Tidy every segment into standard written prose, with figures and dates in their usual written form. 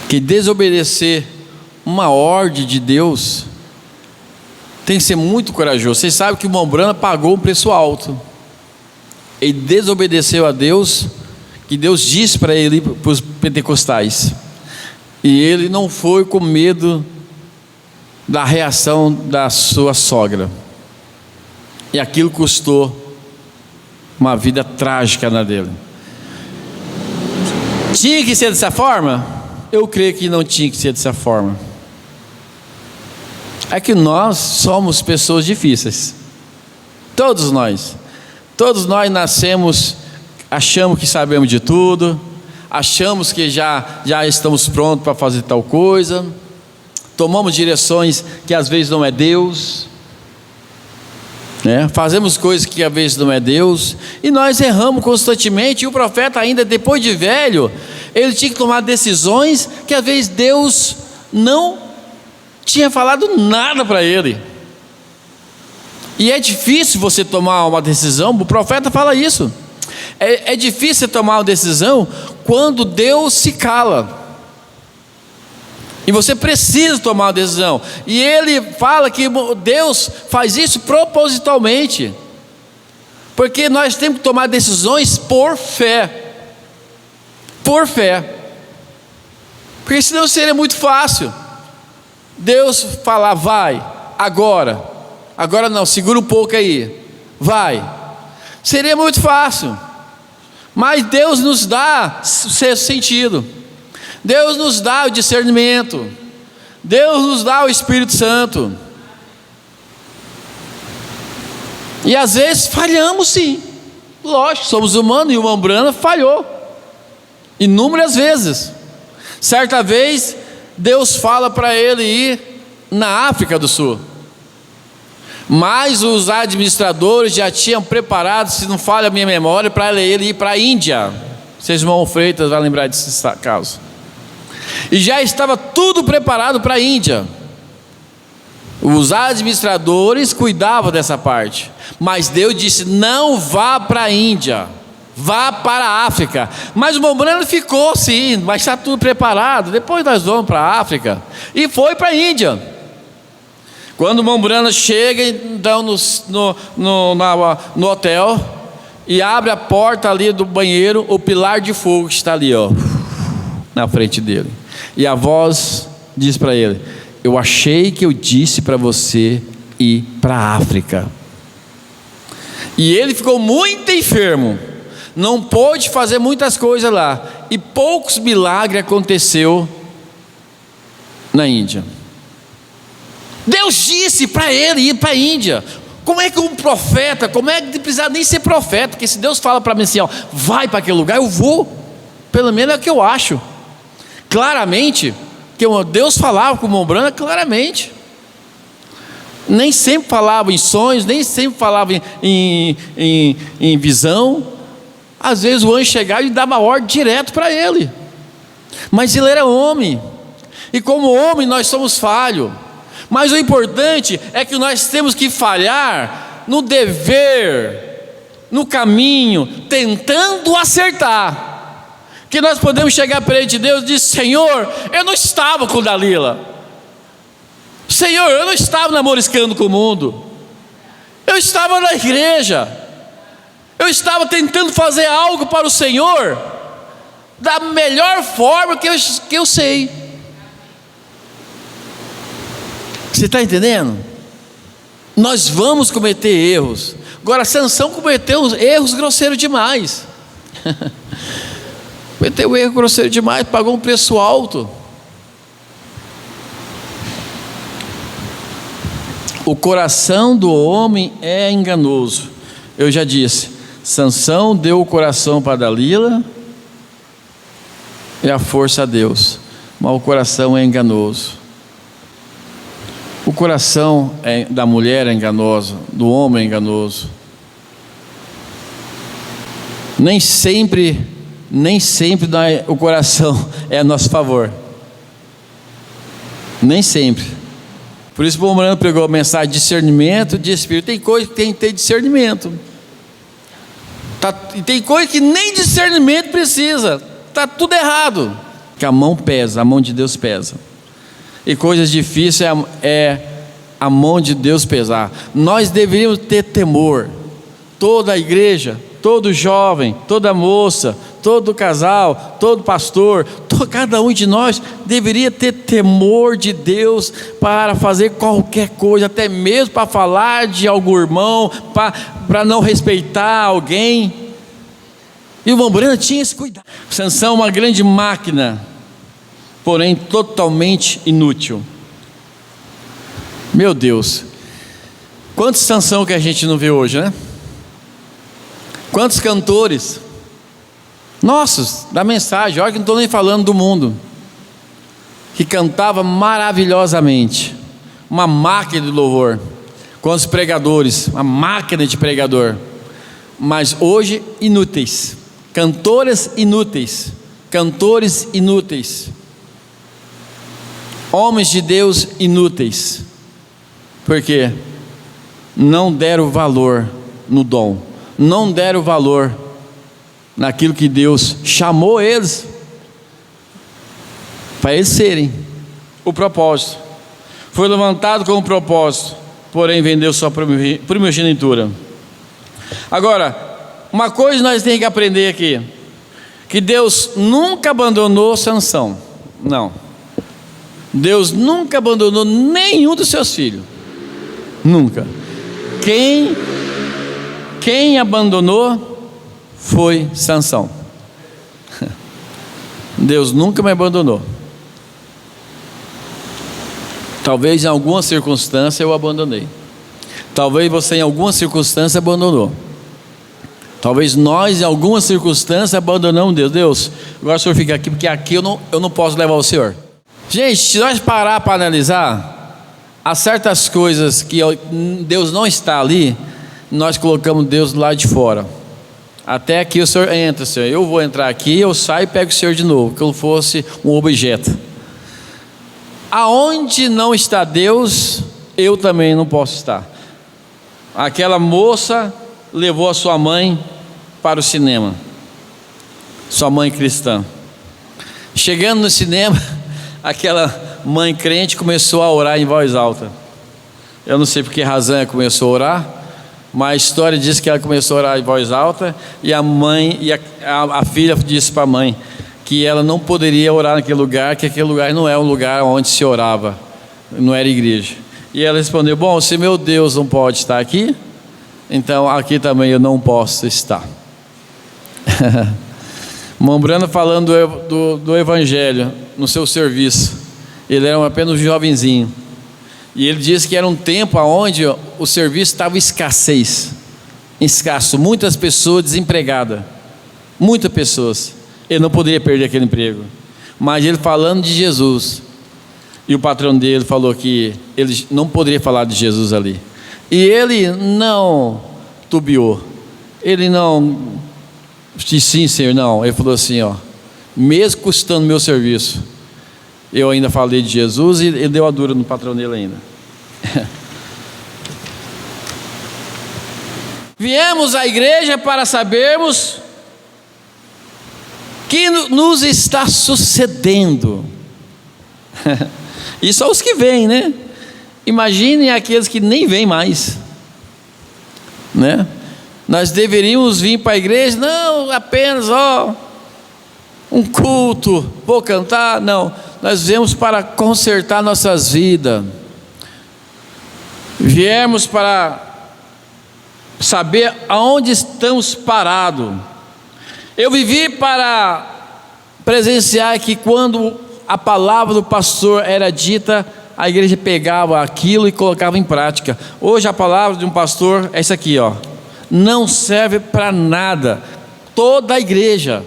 que desobedecer uma ordem de Deus tem que ser muito corajoso. Vocês sabem que o Mombrana pagou um preço alto. Ele desobedeceu a Deus, que Deus disse para ele, para os pentecostais, e ele não foi com medo da reação da sua sogra, e aquilo custou uma vida trágica na dele. Tinha que ser dessa forma? Eu creio que não tinha que ser dessa forma. É que nós somos pessoas difíceis, todos nós nascemos, achamos que sabemos de tudo, achamos que já estamos prontos para fazer tal coisa, tomamos direções que às vezes não é Deus, né? Fazemos coisas que às vezes não é Deus, e nós erramos constantemente. E o profeta, ainda depois de velho, ele tinha que tomar decisões que às vezes Deus não tinha falado nada para ele. E é difícil você tomar uma decisão, o profeta fala isso. É difícil você tomar uma decisão quando Deus se cala, e você precisa tomar uma decisão. E ele fala que Deus faz isso propositalmente, porque nós temos que tomar decisões por fé, porque senão seria muito fácil Deus falar, vai, agora não, segura um pouco aí, vai, seria muito fácil. Mas Deus nos dá o sexto sentido, Deus nos dá o discernimento, Deus nos dá o Espírito Santo, e às vezes falhamos sim, lógico, somos humanos, e o Mombrana falhou inúmeras vezes. Certa vez Deus fala para ele ir na África do Sul, mas os administradores já tinham preparado, se não falha a minha memória, para ele ir para a Índia. Vocês, irmão Freitas, vai lembrar desse caso. E já estava tudo preparado para a Índia. Os administradores cuidavam dessa parte, mas Deus disse, não vá para a Índia, vá para a África. Mas o Mombrana ficou sim, mas está tudo preparado, depois nós vamos para a África. E foi para a Índia. Quando o Mombrana chega então no hotel, e abre a porta ali do banheiro, o pilar de fogo está ali, ó, na frente dele, e a voz diz para ele, eu achei que eu disse para você ir para a África. E ele ficou muito enfermo, não pôde fazer muitas coisas lá, e poucos milagres aconteceu na Índia. Deus disse para ele ir para a Índia. Como é que um profeta, como é que não precisa nem ser profeta, porque se Deus fala para mim assim, ó, vai para aquele lugar, eu vou, pelo menos é o que eu acho, claramente, que Deus falava com o Mombrana claramente, nem sempre falava em sonhos, nem sempre falava em visão, às vezes o anjo chegava e dava ordem direto para ele, mas ele era homem, e como homem nós somos falhos. Mas o importante é que nós temos que falhar no dever, no caminho, tentando acertar. Que nós podemos chegar perante de Deus e dizer, Senhor, eu não estava com Dalila, Senhor, eu não estava namoriscando com o mundo, eu estava na igreja, eu estava tentando fazer algo para o Senhor, da melhor forma que eu sei. Você está entendendo? Nós vamos cometer erros. Agora, Sansão cometeu erros grosseiros demais. Cometeu erro grosseiro demais, pagou um preço alto. O coração do homem é enganoso. Eu já disse, Sansão deu o coração para Dalila e a força a Deus, mas o coração é enganoso. O coração da mulher é enganoso, do homem é enganoso. Nem sempre o coração é a nosso favor. Nem sempre. Por isso o Mombrana pregou a mensagem de discernimento de espírito. Tem coisa que tem que ter discernimento. E tem coisa que nem discernimento precisa. Está tudo errado. que a mão pesa, a mão de Deus pesa. E coisas difíceis é a mão de Deus pesar. Nós deveríamos ter temor. Toda a igreja, todo jovem, toda moça, todo casal, todo pastor, cada um de nós deveria ter temor de Deus para fazer qualquer coisa, até mesmo para falar de algum irmão, para não respeitar alguém. E o irmão Breno tinha esse cuidado. Sansão é uma grande máquina, porém totalmente inútil. Meu Deus, quantos Sansão que a gente não vê hoje, né? Quantos cantores nossos, da mensagem, olha que não estou nem falando do mundo, que cantava maravilhosamente, uma máquina de louvor. Quantos pregadores, uma máquina de pregador, mas hoje inúteis, cantores inúteis, homens de Deus inúteis, porque não deram valor no dom, não deram valor naquilo que Deus chamou eles para eles serem. O propósito foi levantado com o propósito, porém vendeu sua primogenitura. Agora, uma coisa nós temos que aprender aqui, que Deus nunca abandonou Sansão. Não, Deus nunca abandonou nenhum dos seus filhos, nunca. Quem abandonou foi Sansão. Deus nunca me abandonou. Talvez em alguma circunstância eu abandonei. Talvez você em alguma circunstância abandonou. Talvez nós em alguma circunstância abandonamos Deus. Deus, agora o senhor fica aqui, porque aqui eu não posso levar o senhor. Gente, se nós parar para analisar, há certas coisas que Deus não está ali, nós colocamos Deus lá de fora. Até aqui o senhor entra, senhor. Eu vou entrar aqui, eu saio e pego o senhor de novo, que eu fosse um objeto. Aonde não está Deus, eu também não posso estar. Aquela moça levou a sua mãe para o cinema, sua mãe cristã. Chegando no cinema, aquela mãe crente começou a orar em voz alta. Eu não sei por que razão ela começou a orar, mas a história diz que ela começou a orar em voz alta, e a mãe, a filha disse para a mãe que ela não poderia orar naquele lugar, que aquele lugar não é um lugar onde se orava, não era igreja. E ela respondeu: bom, se meu Deus não pode estar aqui, então aqui também eu não posso estar. Mombrando falando do evangelho no seu serviço, ele era apenas um jovenzinho, e ele disse que era um tempo onde o serviço estava escasso, muitas pessoas desempregadas, muitas pessoas. Ele não poderia perder aquele emprego, mas ele falando de Jesus, e o patrão dele falou que ele não poderia falar de Jesus ali, e ele não tubiou, ele não disse sim, senhor, não. Ele falou assim, ó, mesmo custando meu serviço, eu ainda falei de Jesus, e ele deu a dura no patrão dele ainda. Viemos à igreja para sabermos que nos está sucedendo. E só os que vêm, né? Imaginem aqueles que nem vêm mais, né? Nós deveríamos vir para a igreja, não apenas um culto, vou cantar, não. Nós viemos para consertar nossas vidas. Viemos para saber aonde estamos parados. Eu vivi para presenciar que quando a palavra do pastor era dita, a igreja pegava aquilo e colocava em prática. Hoje a palavra de um pastor é isso aqui, ó. Não serve para nada. Toda a igreja,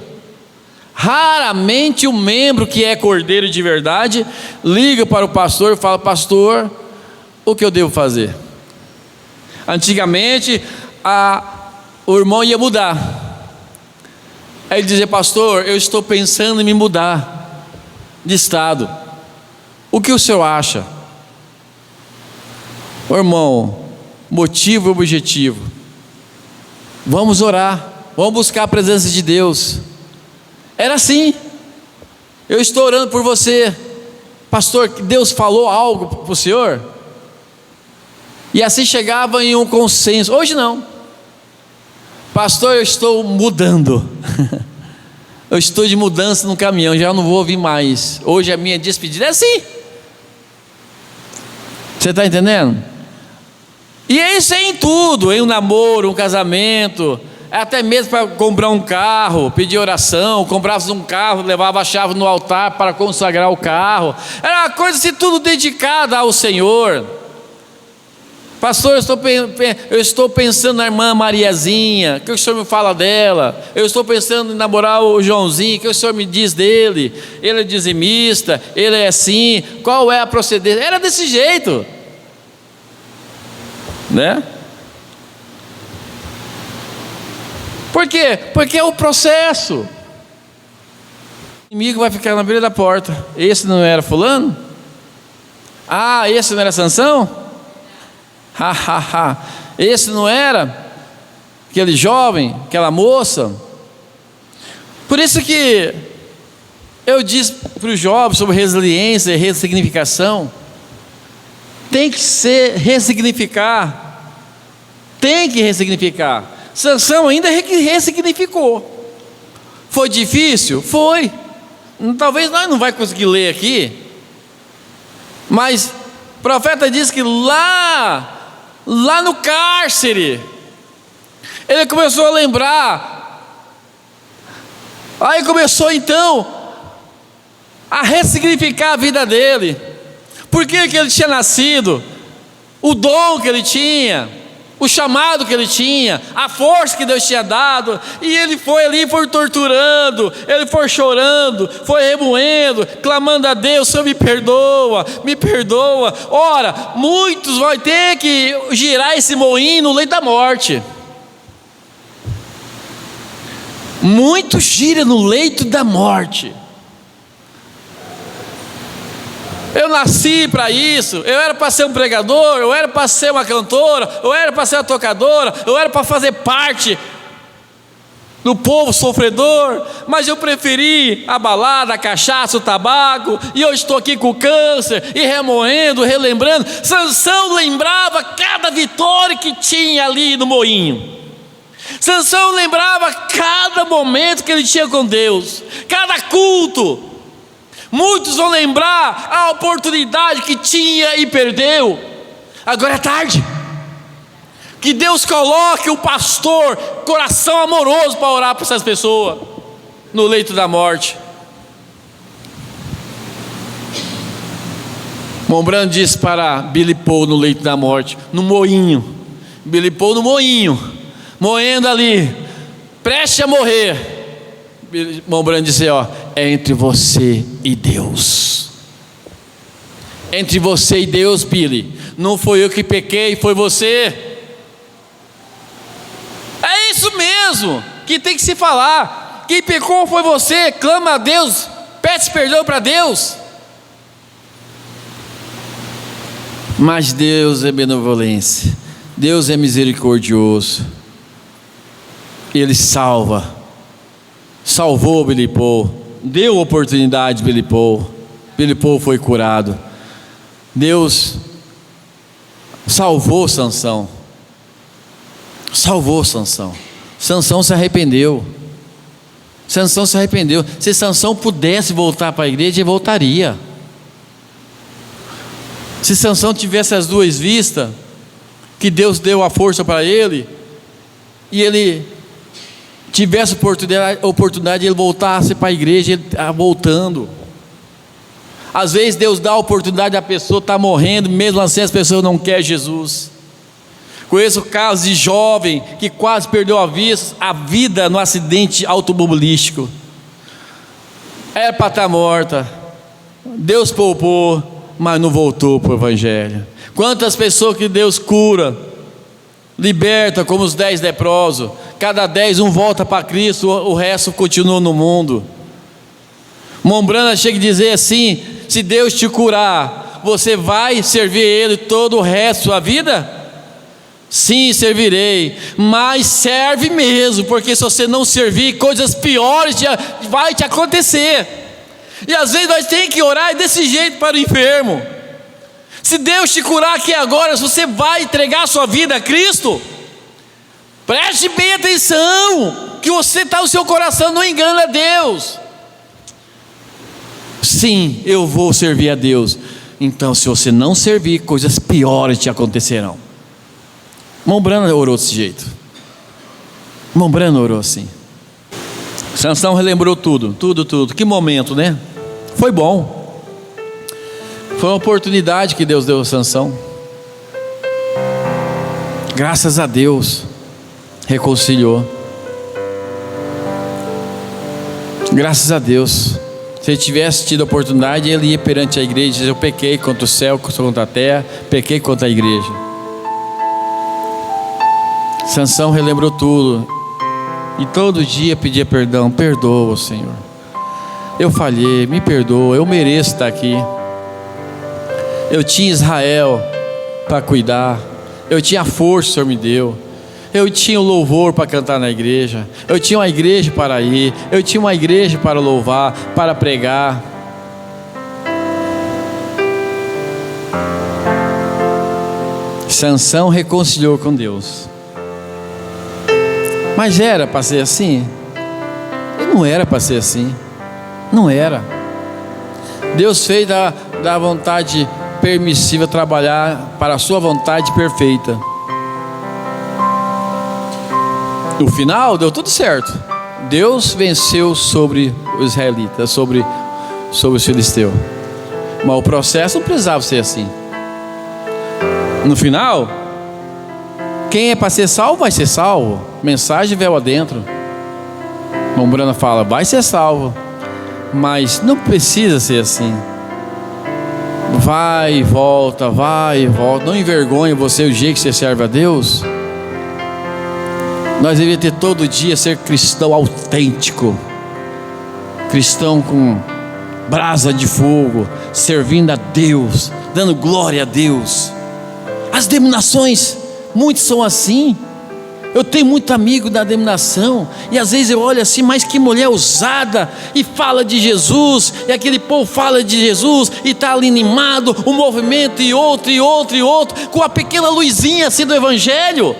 raramente o membro que é cordeiro de verdade liga para o pastor e fala: pastor, o que eu devo fazer? Antigamente o irmão ia mudar, aí ele dizia: pastor, eu estou pensando em me mudar de estado, o que o senhor acha? O irmão, motivo e objetivo: vamos orar, vamos buscar a presença de Deus. Era assim. Eu estou orando por você, pastor, que Deus falou algo para o senhor? E assim chegava em um consenso. Hoje não. Pastor, eu estou mudando. Eu estou de mudança no caminhão, já não vou ouvir mais. Hoje a minha despedida é assim. Você está entendendo? E isso é em tudo, em um namoro, um casamento, até mesmo para comprar um carro, pedir oração, comprava um carro, levava a chave no altar para consagrar o carro. Era uma coisa assim, tudo dedicada ao Senhor. Pastor, eu estou pensando na irmã Mariazinha, o que o senhor me fala dela? Eu estou pensando em namorar o Joãozinho, o que o senhor me diz dele? Ele é dizimista, ele é assim, qual é a procedência? Era desse jeito, né? Por quê? Porque é o processo. O inimigo vai ficar na beira da porta. Esse não era fulano? Ah, esse não era Sansão? Esse não era aquele jovem, aquela moça? Por isso que eu disse para os jovens sobre resiliência e ressignificação. Tem que ressignificar. Tem que ressignificar. Sansão ainda ressignificou. Foi difícil? Foi. Talvez nós não vai conseguir ler aqui, mas o profeta diz que lá no cárcere, ele começou a lembrar. Aí começou então a ressignificar a vida dele. Por que ele tinha nascido, o dom que ele tinha, o chamado que ele tinha, a força que Deus tinha dado. E ele foi ali, foi torturando, ele foi chorando, foi remoendo, clamando a Deus: Senhor, me perdoa, me perdoa. Ora, muitos vão ter que girar esse moinho no leito da morte. Muitos giram no leito da morte. Eu nasci para isso, eu era para ser um pregador, eu era para ser uma cantora, eu era para ser uma tocadora, eu era para fazer parte do povo sofredor, mas eu preferi a balada, a cachaça, o tabaco, e hoje estou aqui com câncer, e remoendo, relembrando. Sansão lembrava cada vitória que tinha ali no moinho. Sansão lembrava cada momento que ele tinha com Deus, cada culto. Muitos vão lembrar a oportunidade que tinha e perdeu. Agora é tarde. Que Deus coloque o pastor, coração amoroso para orar para essas pessoas no leito da morte. Mombrando disse para Billy Paul no leito da morte, no moinho. Billy Paul no moinho, moendo ali, prestes a morrer. Mombrando disse: ó, é entre você e Deus. Entre você e Deus, Billy. Não foi eu que pequei, foi você. É isso mesmo que tem que se falar. Quem pecou foi você. Clama a Deus, pede perdão para Deus. Mas Deus é benevolência, Deus é misericordioso. Ele salva. Salvou Billy Paul, deu oportunidade Billy Paul. Billy Paul foi curado. Deus salvou Sansão. Salvou Sansão. Sansão se arrependeu. Sansão se arrependeu. Se Sansão pudesse voltar para a igreja, ele voltaria. Se Sansão tivesse as duas vistas, que Deus deu a força para ele, e ele tivesse oportunidade de ele voltasse para a igreja, ele está voltando. Às vezes Deus dá a oportunidade, a pessoa está morrendo, mesmo assim as pessoas não querem Jesus. Conheço casos de jovem que quase perdeu a vida no acidente automobilístico. Era para estar morta, Deus poupou, mas não voltou para o evangelho. Quantas pessoas que Deus cura, liberta, como os 10 leprosos. Cada 10, um volta para Cristo, o resto continua no mundo. Mombrana chega a dizer assim: se Deus te curar, você vai servir Ele todo o resto da sua vida? Sim, servirei, mas serve mesmo, porque se você não servir, coisas piores vai te acontecer. E às vezes nós temos que orar desse jeito para o enfermo. Se Deus te curar aqui agora, você vai entregar a sua vida a Cristo? Preste bem atenção, que você está no seu coração, não engana Deus. Sim, eu vou servir a Deus. Então, se você não servir, coisas piores te acontecerão. Mombrana orou desse jeito. Mombrana orou assim. Sansão relembrou tudo. Que momento, né? Foi bom. Foi uma oportunidade que Deus deu a Sansão. Graças a Deus, reconciliou. Graças a Deus. Se ele tivesse tido a oportunidade, ele ia perante a igreja e dizer: eu pequei contra o céu, contra a terra, pequei contra a igreja. Sansão relembrou tudo. E todo dia pedia perdão: perdoa, Senhor, eu falhei, me perdoa, eu mereço estar aqui. Eu tinha Israel para cuidar, eu tinha a força que o Senhor me deu, eu tinha o louvor para cantar na igreja, eu tinha uma igreja para ir, eu tinha uma igreja para louvar, para pregar. Sansão reconciliou com Deus. Mas era para ser assim? E não era para ser assim. Não era. Deus fez da vontade permissiva trabalhar para a sua vontade perfeita. No final deu tudo certo. Deus venceu sobre os israelitas, sobre os filisteus. Mas o processo não precisava ser assim. No final, quem é para ser salvo vai ser salvo. Mensagem véu adentro. Mombrana fala: vai ser salvo, mas não precisa ser assim. Vai e volta, vai e volta. Não envergonhe você o jeito que você serve a Deus. Nós deveríamos ter todo dia ser cristão autêntico, cristão com brasa de fogo, servindo a Deus, dando glória a Deus. As denominações, muitos são assim. Eu tenho muito amigo da denominação, e às vezes eu olho assim: mas que mulher ousada, e fala de Jesus, e aquele povo fala de Jesus, e está ali animado, um movimento e outro, com a pequena luzinha assim do Evangelho.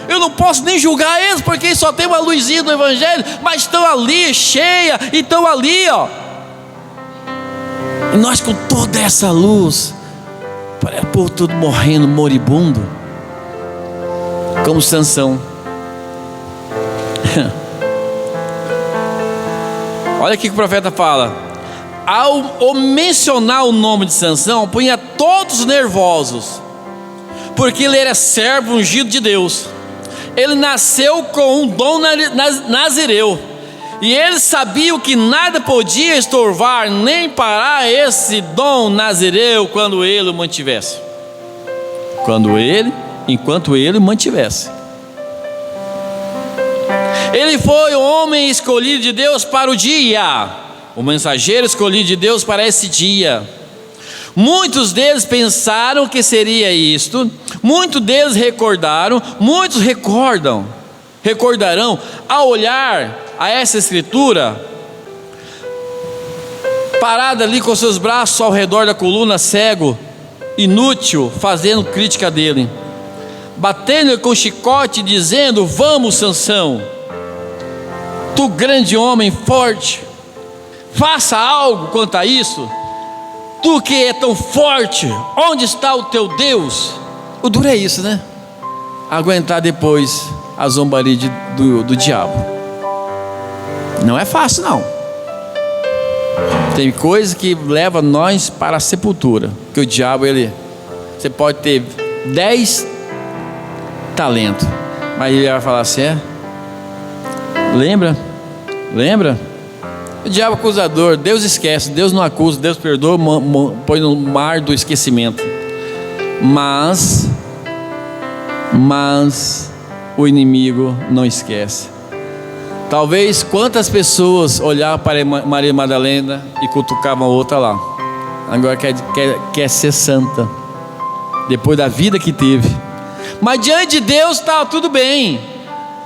Eu não posso nem julgar eles, porque eles só tem uma luzinha do Evangelho, mas estão ali, cheia, e estão ali, ó. E nós com toda essa luz, parece o povo todo morrendo, moribundo, como Sansão. Olha o que o profeta fala: ao mencionar o nome de Sansão, punha todos nervosos, porque ele era servo ungido de Deus. Ele nasceu com um dom nazireu, e ele sabia que nada podia estorvar nem parar esse dom nazireu quando ele o mantivesse. Enquanto ele o mantivesse. Ele foi o homem escolhido de Deus para o dia, o mensageiro escolhido de Deus para esse dia. Muitos deles pensaram que seria isto, muitos deles muitos recordarão ao olhar a essa escritura, parado ali com seus braços ao redor da coluna, cego, inútil, fazendo crítica dele, batendo com chicote, dizendo: vamos, Sansão, tu grande homem forte, faça algo quanto a isso. Tu que é tão forte, onde está o teu Deus? O duro é isso, né? Aguentar depois a zombaria do diabo. Não é fácil, não. Tem coisa que leva nós para a sepultura. Que o diabo, você pode ter 10 talentos, mas ele vai falar assim: lembra? O diabo acusador, Deus esquece, Deus não acusa, Deus perdoa, põe no mar do esquecimento. Mas o inimigo não esquece. Talvez quantas pessoas olhavam para Maria Madalena e cutucavam a outra lá, agora quer ser santa, depois da vida que teve. Mas diante de Deus estava tudo bem,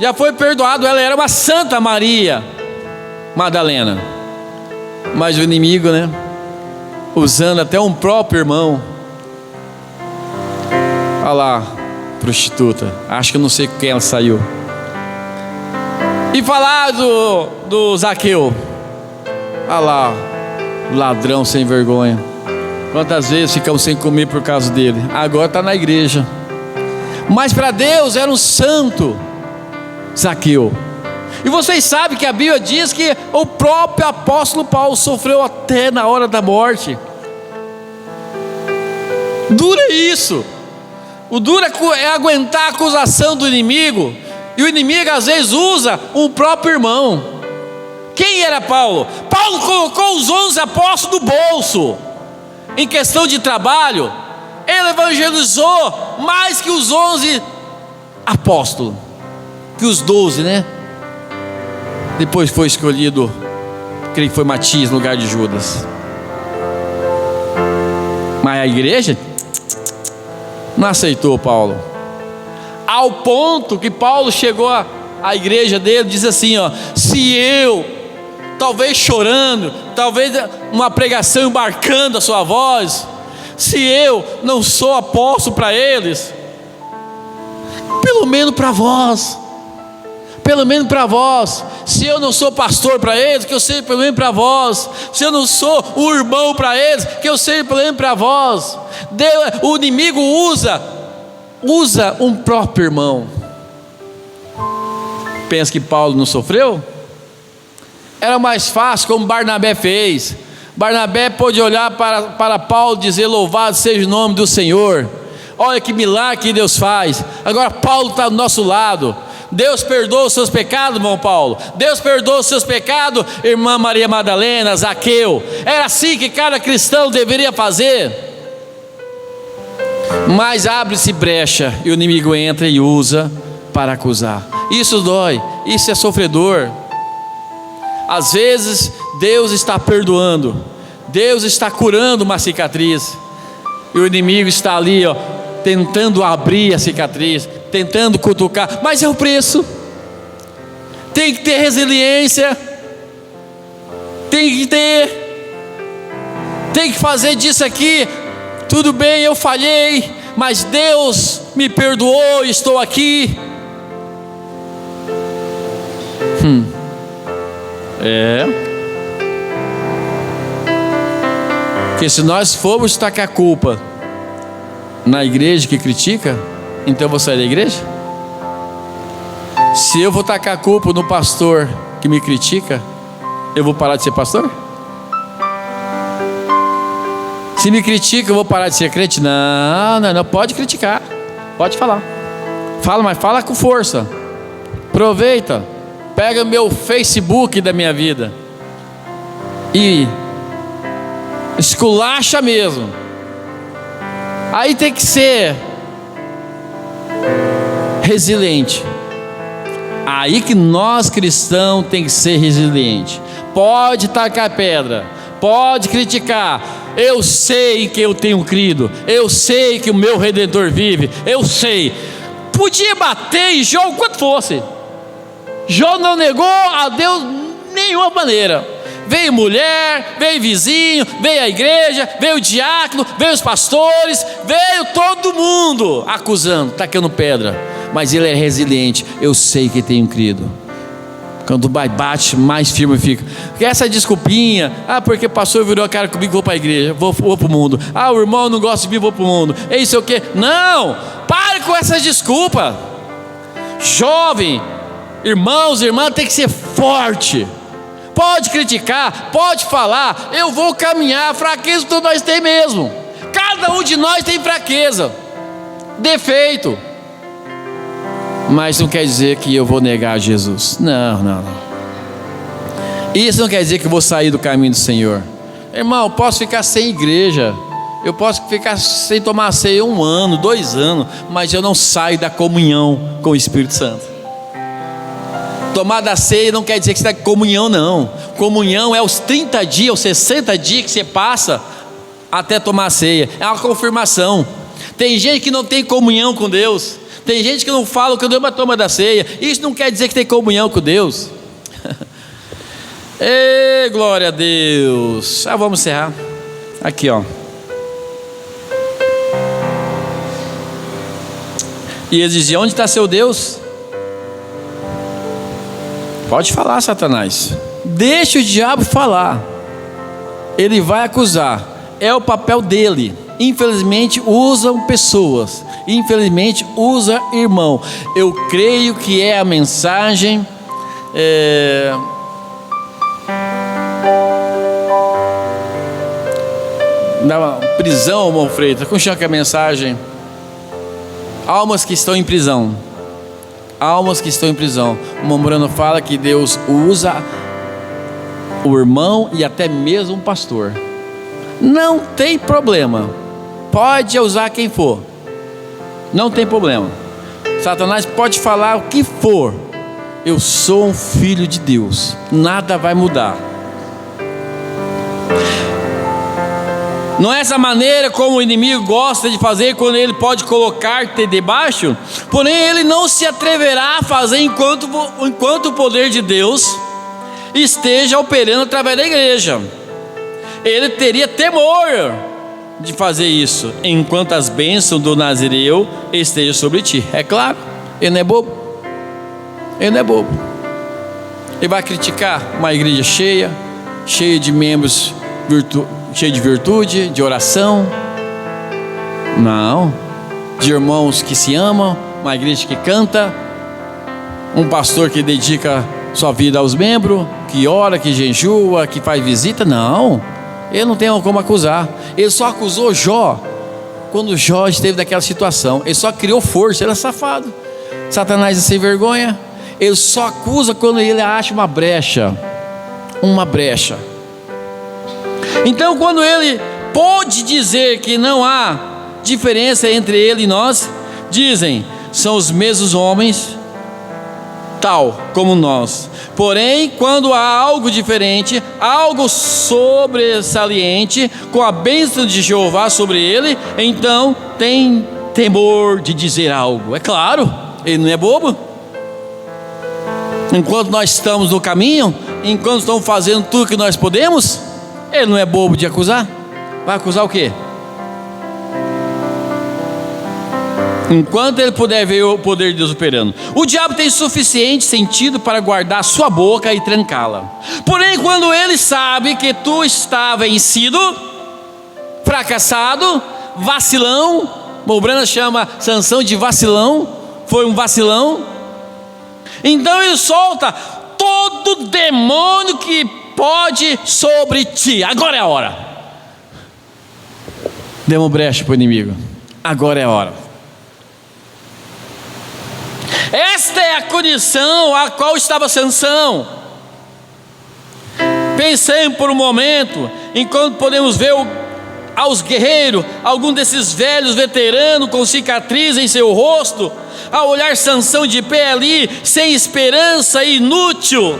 já foi perdoado. Ela era uma santa Maria Madalena. Mas o inimigo, né? Usando até um próprio irmão. Olha lá, prostituta. Acho que eu não sei com quem ela saiu. E falar do Zaqueu. Olha lá, ladrão sem vergonha. Quantas vezes ficamos sem comer por causa dele? Agora está na igreja. Mas para Deus era um santo, Zaqueu. E vocês sabem que a Bíblia diz que o próprio apóstolo Paulo sofreu até na hora da morte. Duro é isso. O duro é aguentar a acusação do inimigo. E o inimigo às vezes usa o próprio irmão. Quem era Paulo? Paulo colocou os 11 apóstolos no bolso. Em questão de trabalho, ele evangelizou mais que os 11 apóstolos. Que os 12, né? Depois foi escolhido, creio que foi Matias no lugar de Judas. Mas a igreja não aceitou Paulo. Ao ponto que Paulo chegou à igreja dele, diz assim, ó: se eu, talvez chorando, talvez uma pregação embarcando a sua voz, se eu não sou apóstolo para eles, pelo menos para vós. Pelo menos para vós. Se eu não sou pastor para eles, que eu seja pelo menos para vós. Se eu não sou o irmão para eles, que eu seja pelo menos para vós. O inimigo usa um próprio irmão. Pensa que Paulo não sofreu? Era mais fácil, como Barnabé fez. Barnabé pôde olhar para Paulo e dizer: louvado seja o nome do Senhor. Olha que milagre que Deus faz. Agora Paulo está do nosso lado. Deus perdoa os seus pecados, irmão Paulo. Deus perdoa os seus pecados, irmã Maria Madalena, Zaqueu. Era assim que cada cristão deveria fazer. Mas abre-se brecha e o inimigo entra e usa para acusar. Isso dói, isso é sofredor. Às vezes Deus está perdoando, Deus está curando uma cicatriz, e o inimigo está ali, ó, tentando abrir a cicatriz, tentando cutucar, mas é o preço. Tem que ter resiliência, tem que fazer disso aqui. Tudo bem, eu falhei, mas Deus me perdoou e estou aqui. Porque se nós formos tacar culpa na igreja que critica, então eu vou sair da igreja? Se eu vou tacar a culpa no pastor que me critica, eu vou parar de ser pastor? Se me critica, eu vou parar de ser crente? Não, pode criticar, pode falar. Fala, mas fala com força. Aproveita, pega meu Facebook da minha vida e esculacha mesmo. Aí tem que ser resiliente. Aí que nós cristãos tem que ser resiliente. Pode tacar pedra, pode criticar. Eu sei que eu tenho crido, eu sei que o meu Redentor vive, eu sei. Podia bater em Jó o quanto fosse. Jó não negou a Deus de nenhuma maneira. Veio mulher, veio vizinho, veio a igreja, veio o diácono, veio os pastores, veio todo mundo acusando, tacando pedra. Mas ele é resiliente. Eu sei que tenho crido. Quando bate, mais firme fica. Porque essa desculpinha, porque o pastor virou a cara comigo, vou para a igreja, vou para o mundo. O irmão não gosta de mim, vou para o mundo. É isso o quê? Não, pare com essa desculpa. Jovem, irmãos, irmãs, tem que ser forte. Pode criticar, pode falar. Eu vou caminhar. Fraqueza todos nós temos mesmo. Cada um de nós tem fraqueza, defeito. Mas não quer dizer que eu vou negar Jesus. Não. Isso não quer dizer que eu vou sair do caminho do Senhor. Irmão, eu posso ficar sem igreja, eu posso ficar sem tomar ceia 1 ano, 2 anos, mas eu não saio da comunhão com o Espírito Santo. Tomar da ceia não quer dizer que você está em comunhão, não. Comunhão é os 30 dias, os 60 dias que você passa até tomar a ceia. É uma confirmação. Tem gente que não tem comunhão com Deus. Tem gente que não fala que Deus toma da ceia. Isso não quer dizer que tem comunhão com Deus. Ei, glória a Deus. Vamos encerrar. Aqui, ó. E eles diziam: onde está seu Deus? Pode falar, Satanás. Deixa o diabo falar. Ele vai acusar. É o papel dele. Infelizmente usam pessoas. Infelizmente usa irmão. Eu creio que é a mensagem. Na prisão, irmão Freitas. Como chama que é a mensagem? Almas que estão em prisão. Almas que estão em prisão. O irmão Morano fala que Deus usa o irmão e até mesmo um pastor. Não tem problema. Pode usar quem for. Não tem problema. Satanás pode falar o que for. Eu sou um filho de Deus. Nada vai mudar. Não é essa maneira como o inimigo gosta de fazer, quando ele pode colocar-te debaixo. Porém ele não se atreverá a fazer enquanto o poder de Deus esteja operando através da igreja. Ele teria temor de fazer isso, enquanto as bênçãos do Nazireu estejam sobre ti. É claro, ele não é bobo. Ele não é bobo. Ele vai criticar uma igreja cheia de membros cheio de virtude, de oração. Não. De irmãos que se amam, uma igreja que canta, um pastor que dedica sua vida aos membros, que ora, que jejua, que faz visita. Não. Ele não tem como acusar. Ele só acusou Jó quando Jó esteve naquela situação. Ele só criou força. Ele é safado. Satanás é sem vergonha. Ele só acusa quando ele acha uma brecha. Uma brecha. Então, quando ele pode dizer que não há diferença entre ele e nós, dizem: são os mesmos homens, tal como nós. Porém, quando há algo diferente, algo sobressalente, com a bênção de Jeová sobre ele, então tem temor de dizer algo. É claro, ele não é bobo. Enquanto nós estamos no caminho, enquanto estamos fazendo tudo que nós podemos, ele não é bobo de acusar. Vai acusar o quê? Enquanto ele puder ver o poder de Deus operando. O diabo tem suficiente sentido para guardar sua boca e trancá-la. Porém, quando ele sabe que tu está vencido, fracassado, vacilão, Mobrana chama Sansão de vacilão, foi um vacilão, então ele solta todo demônio que pode sobre ti. Agora é a hora. Demos brecha para o inimigo. Agora é a hora. Esta é a condição a qual estava Sansão. Pensei por um momento, enquanto podemos ver aos guerreiros, algum desses velhos veteranos com cicatriz em seu rosto, ao olhar Sansão de pé ali, sem esperança, inútil,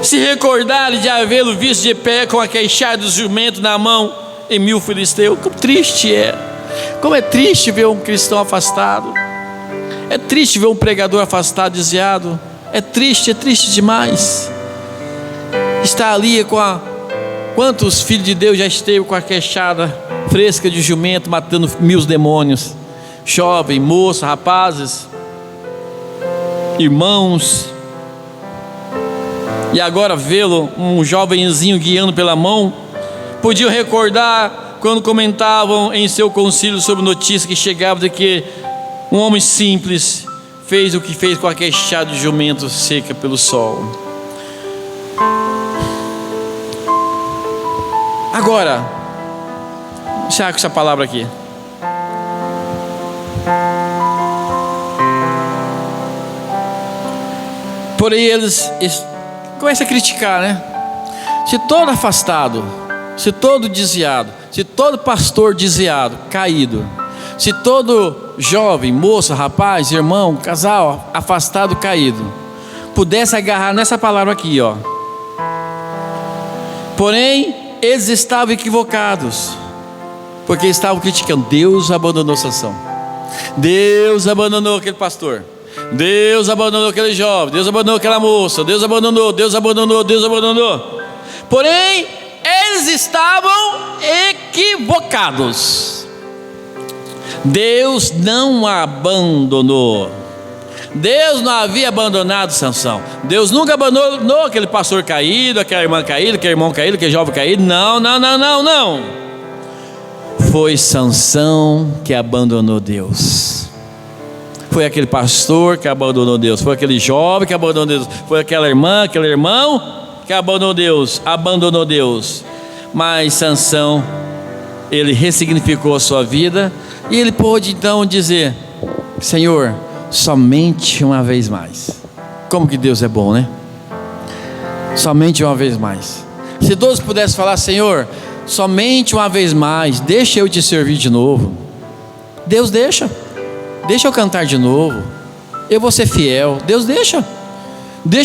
se recordarem de havê-lo visto de pé com a queixada do jumento na mão em 1000 filisteus. Como triste é. Como é triste ver um cristão afastado. É triste ver um pregador afastado, desviado. É triste demais. Está ali com quantos filhos de Deus já esteve com a queixada fresca de jumento, matando 1000 demônios. Jovem, moça, rapazes, irmãos. E agora vê-lo, um jovenzinho guiando pela mão. Podiam recordar quando comentavam em seu concílio sobre notícia que chegava de que um homem simples fez o que fez com a queixada de jumento seca pelo sol. Agora, encerrar com essa palavra aqui. Porém eles começam a criticar, né? Se todo afastado, se todo desviado, se todo pastor desviado, caído, se todo jovem, moça, rapaz, irmão, casal, afastado, caído, pudesse agarrar nessa palavra aqui, ó. Porém, eles estavam equivocados, porque estavam criticando. Deus abandonou Sansão. Deus abandonou aquele pastor. Deus abandonou aquele jovem, Deus abandonou aquela moça, Deus abandonou. Porém, eles estavam equivocados. Deus não a abandonou. Deus não havia abandonado Sansão. Deus nunca abandonou aquele pastor caído, aquela irmã caída, aquele irmão caído, aquele jovem caído. Não. Foi Sansão que abandonou Deus. Foi aquele pastor que abandonou Deus. Foi aquele jovem que abandonou Deus. Foi aquela irmã, aquele irmão que abandonou Deus. Mas Sansão, ele ressignificou a sua vida e ele pôde então dizer: Senhor, somente uma vez mais. Como que Deus é bom, né? Somente uma vez mais. Se todos pudessem falar: Senhor, somente uma vez mais, deixa eu te servir de novo. Deus deixa eu cantar de novo, eu vou ser fiel. Deus deixa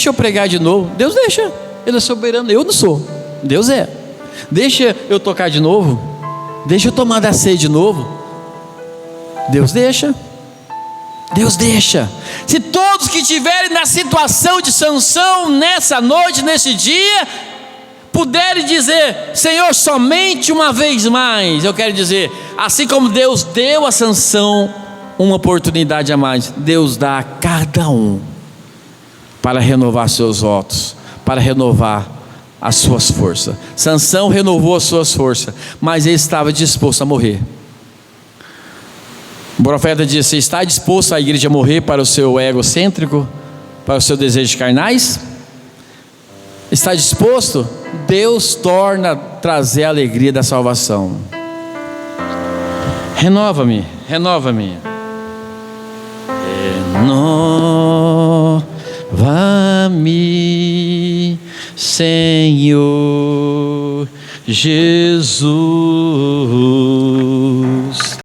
eu pregar de novo. Deus deixa, Ele é soberano, eu não sou, Deus é. Deixa eu tocar de novo, deixa eu tomar da ceia de novo. Deus deixa. Se todos que estiverem na situação de Sansão nessa noite, nesse dia, puderem dizer: Senhor, somente uma vez mais, eu quero dizer, assim como Deus deu a Sansão uma oportunidade a mais, Deus dá a cada um para renovar seus votos, para renovar as suas forças. Sansão renovou as suas forças, mas ele estava disposto a morrer. O profeta disse: está disposto a igreja a morrer para o seu egocêntrico, para o seu desejo carnais? Está disposto? Deus torna a trazer a alegria da salvação. Renova-me. Renova-me, Senhor Jesus.